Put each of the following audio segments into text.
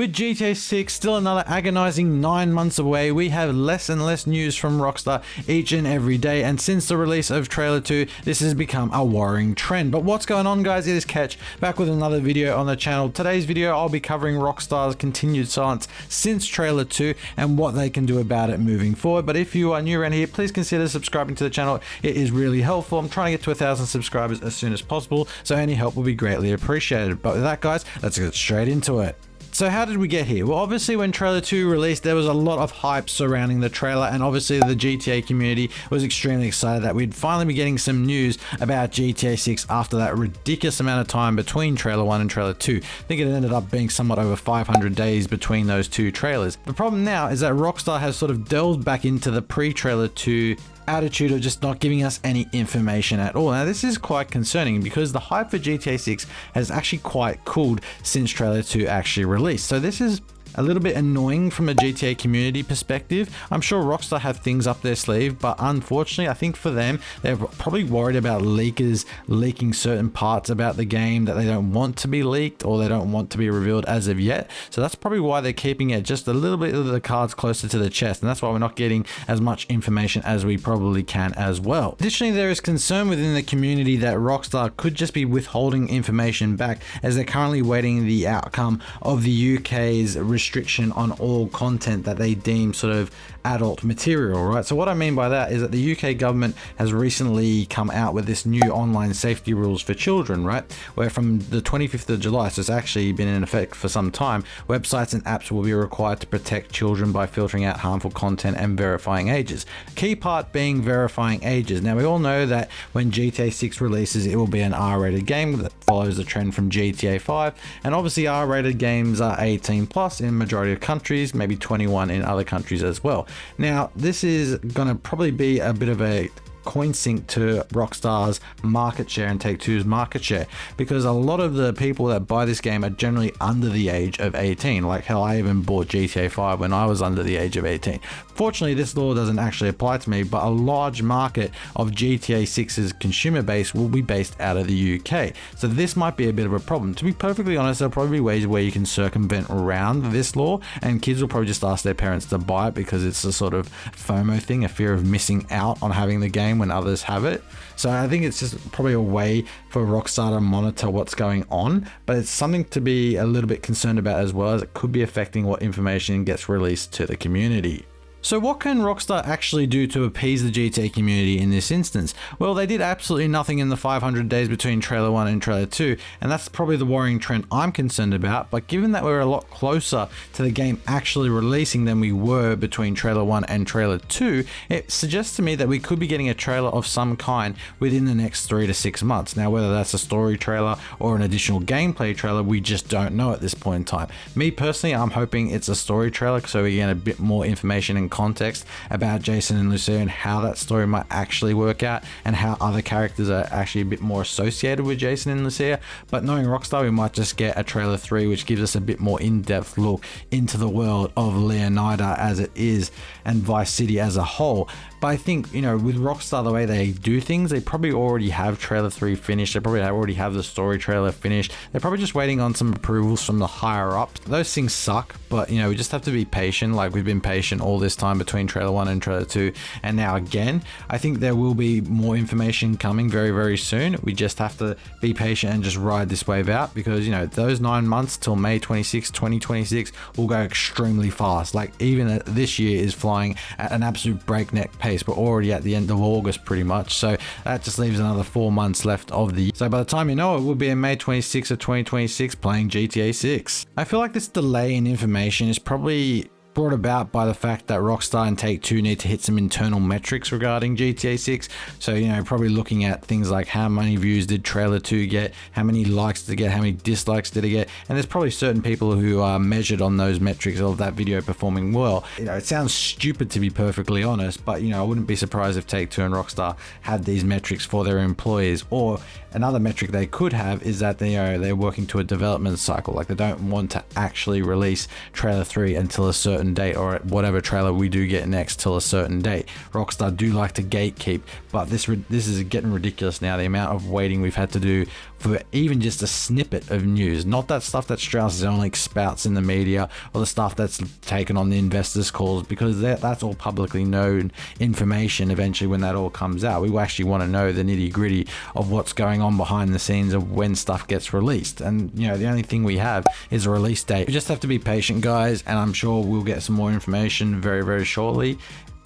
With GTA 6 still another agonizing 9 months away, we have less and less news from Rockstar each and every day, and since the release of trailer 2, this has become a worrying trend. But what's going on, guys? It is Ketch, back with another video on the channel. Today's video, I'll be covering Rockstar's continued silence since trailer 2 and what they can do about it moving forward. But if you are new around here, please consider subscribing to the channel. It is really helpful. I'm trying to get to 1,000 subscribers as soon as possible, so any help will be greatly appreciated. But with that, guys, let's get straight into it. So how did we get here? Well, obviously when trailer 2 released, there was a lot of hype surrounding the trailer, and obviously the GTA community was extremely excited that we'd finally be getting some news about GTA 6 after that ridiculous amount of time between trailer 1 and trailer 2. I think it ended up being somewhat over 500 days between those two trailers. The problem now is that Rockstar has sort of delved back into the pre-trailer 2 attitude of just not giving us any information at all. Now this is quite concerning because the hype for GTA 6 has actually quite cooled since trailer 2 actually released. So this is a little bit annoying from a GTA community perspective. I'm sure Rockstar have things up their sleeve, but unfortunately I think for them, they're probably worried about leakers leaking certain parts about the game that they don't want to be leaked or they don't want to be revealed as of yet. So that's probably why they're keeping it just a little bit of the cards closer to the chest, and that's why we're not getting as much information as we probably can as well. Additionally, there is concern within the community that Rockstar could just be withholding information back as they're currently waiting the outcome of the UK's restriction on all content that they deem sort of adult material, right? So what I mean by that is that the UK government has recently come out with this new online safety rules for children, right? Where from the 25th of July, so it's actually been in effect for some time, websites and apps will be required to protect children by filtering out harmful content and verifying ages. Key part being verifying ages. Now we all know that when GTA 6 releases, it will be an R-rated game that follows the trend from GTA 5, and obviously R-rated games are 18 plus in majority of countries, maybe 21 in other countries as well. Now this is going to probably be a bit of a coin sink to Rockstar's market share and Take-Two's market share, because a lot of the people that buy this game are generally under the age of 18. Like hell, I even bought GTA 5 when I was under the age of 18. Fortunately, this law doesn't actually apply to me, but a large market of GTA 6's consumer base will be based out of the UK. So this might be a bit of a problem. To be perfectly honest, there'll probably be ways where you can circumvent around this law, and kids will probably just ask their parents to buy it because it's a sort of FOMO thing, a fear of missing out on having the game when others have it. So I think it's just probably a way for Rockstar to monitor what's going on, but it's something to be a little bit concerned about as well, as it could be affecting what information gets released to the community. So what can Rockstar actually do to appease the GTA community in this instance? Well, they did absolutely nothing in the 500 days between trailer 1 and trailer 2, and that's probably the worrying trend I'm concerned about. But given that we're a lot closer to the game actually releasing than we were between trailer 1 and trailer 2, it suggests to me that we could be getting a trailer of some kind within the next 3 to 6 months. Now, whether that's a story trailer or an additional gameplay trailer, we just don't know at this point in time. Me personally, I'm hoping it's a story trailer so we get a bit more information and context about Jason and Lucia and how that story might actually work out and how other characters are actually a bit more associated with Jason and Lucia. But knowing Rockstar, we might just get a trailer 3 which gives us a bit more in-depth look into the world of Leonida as it is and Vice City as a whole. But I think, you know, with Rockstar, the way they do things, they probably already have trailer 3 finished. They probably already have the story trailer finished. They're probably just waiting on some approvals from the higher ups. Those things suck, but you know, we just have to be patient. Like we've been patient all this time between trailer 1 and trailer 2, and now again. I think there will be more information coming very, very soon. We just have to be patient and just ride this wave out, because you know, those 9 months till May 26, 2026 will go extremely fast. Like even this year is flying at an absolute breakneck pace. We're already at the end of August pretty much, so that just leaves another 4 months left of the year. So by the time you know it, we'll be in May 26 of 2026 playing GTA 6. I feel like this delay in information is probably brought about by the fact that Rockstar and Take-Two need to hit some internal metrics regarding GTA 6. So, you know, probably looking at things like how many views did trailer 2 get, how many likes did it get, how many dislikes did it get, and there's probably certain people who are measured on those metrics of that video performing well. You know, it sounds stupid to be perfectly honest, but you know, I wouldn't be surprised if Take-Two and Rockstar had these metrics for their employees. Or another metric they could have is that they're working to a development cycle, like they don't want to actually release trailer 3 until a certain date, or whatever trailer we do get next till a certain date. Rockstar do like to gatekeep, but this is getting ridiculous now, the amount of waiting we've had to do for even just a snippet of news, not that stuff that Strauss only spouts in the media or the stuff that's taken on the investors calls, because that's all publicly known information eventually when that all comes out. We actually want to know the nitty gritty of what's going on behind the scenes of when stuff gets released. And you know, the only thing we have is a release date. We just have to be patient, guys, and I'm sure we'll get some more information very, very shortly.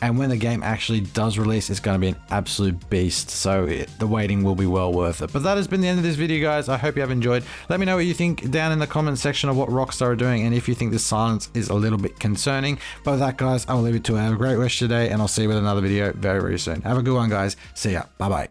And when the game actually does release, it's going to be an absolute beast. So the waiting will be well worth it. But that has been the end of this video, guys. I hope you have enjoyed. Let me know what you think down in the comment section of what Rockstar are doing, and if you think this silence is a little bit concerning. But with that, guys, I will leave it to have a great rest of your day, and I'll see you with another video very, very soon. Have a good one, guys. See ya. Bye-bye.